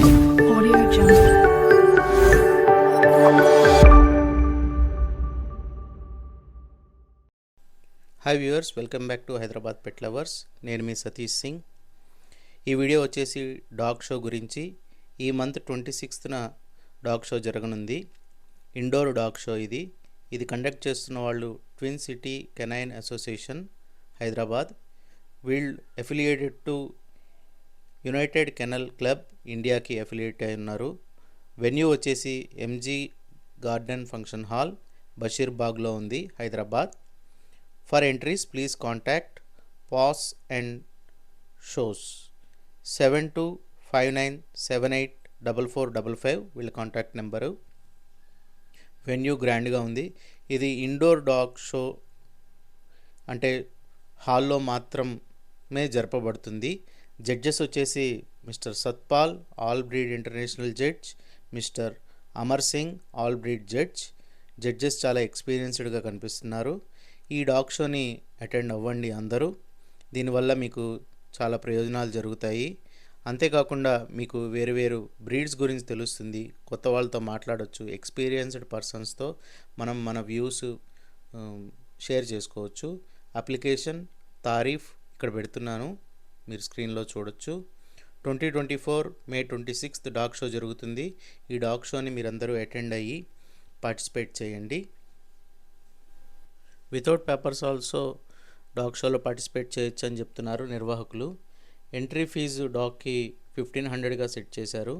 Audio Jungle. Hi viewers, welcome back to Hyderabad pet lovers. నేను మీ సతీష్ సింగ్. ఈ video వచ్చేసి dog show గురించి. ఈ మంత్ 26న డాగ్ షో జరగనుంది. ఇండోర్ డాగ్ షో ఇది కండక్ట్ చేస్తున్న వాళ్ళు twin city canine association Hyderabad. వీళ్ళు affiliated to United Kennel Club ఇండియాకి అఫిలియేట్ అయి ఉన్నారు. వెన్యూ వచ్చేసి ఎంజీ గార్డెన్ ఫంక్షన్ హాల్, బషీర్బాగ్లో ఉంది, Hyderabad. For entries, please contact POS and Shows 7259784455 వీళ్ళ కాంటాక్ట్ నెంబరు. వెన్యూ గ్రాండ్గా ఉంది. ఇది ఇండోర్ డాగ్ షో అంటే హాల్లో మాత్రమే జరపబడుతుంది. జడ్జెస్ వచ్చేసి mister Satpal, all breed international judge, mister Amar Singh, all breed judge. Judges చాలా ఎక్స్పీరియన్స్డ్గా కనిపిస్తున్నారు. ఈ డాగ్ షోని అటెండ్ అవ్వండి అందరూ. దీనివల్ల మీకు చాలా ప్రయోజనాలు జరుగుతాయి. అంతేకాకుండా మీకు వేరు వేరు బ్రీడ్స్ గురించి తెలుస్తుంది. కొత్త వాళ్ళతో మాట్లాడవచ్చు. ఎక్స్పీరియన్స్డ్ పర్సన్స్తో మనం మన వ్యూస్ షేర్ చేసుకోవచ్చు. అప్లికేషన్ తారీఫ్ ఇక్కడ పెడుతున్నాను, మీరు స్క్రీన్లో చూడొచ్చు. 2024 మే 26 డాగ్ షో జరుగుతుంది. ఈ డాగ్ షోని మీరందరూ అటెండ్ అయ్యి పార్టిసిపేట్ చేయండి. వితౌట్ పేపర్స్ ఆల్సో డాగ్ షోలో పార్టిసిపేట్ చేయొచ్చు అని చెప్తున్నారు నిర్వాహకులు. ఎంట్రీ ఫీజు డాగ్కి 1500గా సెట్ చేశారు.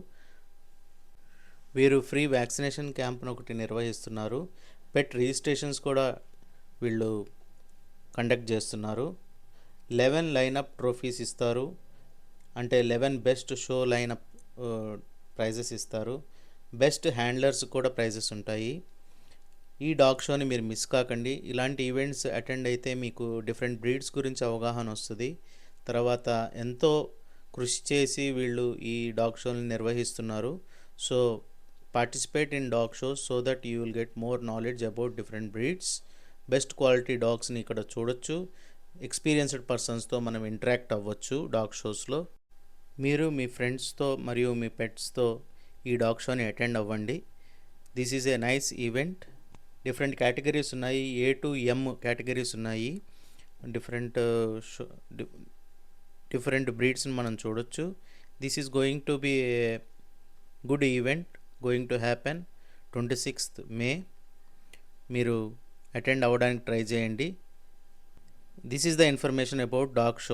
వీరు ఫ్రీ వ్యాక్సినేషన్ క్యాంప్ను ఒకటి నిర్వహిస్తున్నారు. పెట్ రిజిస్ట్రేషన్స్ కూడా వీళ్ళు కండక్ట్ చేస్తున్నారు. 11 లైనప్ ట్రోఫీస్ ఇస్తారు. అంటే 11 బెస్ట్ షో లైనప్ ప్రైజెస్ ఇస్తారు. బెస్ట్ హ్యాండ్లర్స్ కూడా ప్రైజెస్ ఉంటాయి. ఈ డాగ్ షోని మీరు మిస్ కాకండి. ఇలాంటి ఈవెంట్స్ అటెండ్ అయితే మీకు డిఫరెంట్ బ్రీడ్స్ గురించి అవగాహన వస్తుంది. తర్వాత ఎంతో కృషి చేసి వీళ్ళు ఈ డాగ్ షోని నిర్వహిస్తున్నారు. So participate in dog shows so that you will get more knowledge about different breeds. Best quality డాగ్స్ని ఇక్కడ చూడొచ్చు. ఎక్స్పీరియన్స్డ్ పర్సన్స్తో మనం ఇంటరాక్ట్ అవ్వచ్చు డాగ్ షోస్లో. మీరు మీ ఫ్రెండ్స్తో మరియు మీ పెట్స్తో ఈ డాగ్ షోని అటెండ్ అవ్వండి. This is a nice event. Different categories ఉన్నాయి. A to M కేటగిరీస్ ఉన్నాయి. డిఫరెంట్ బ్రీడ్స్ని మనం చూడొచ్చు. This is going to be a good event going to happen 26th మే. మీరు అటెండ్ అవ్వడానికి ట్రై చేయండి. This is the information about dog show.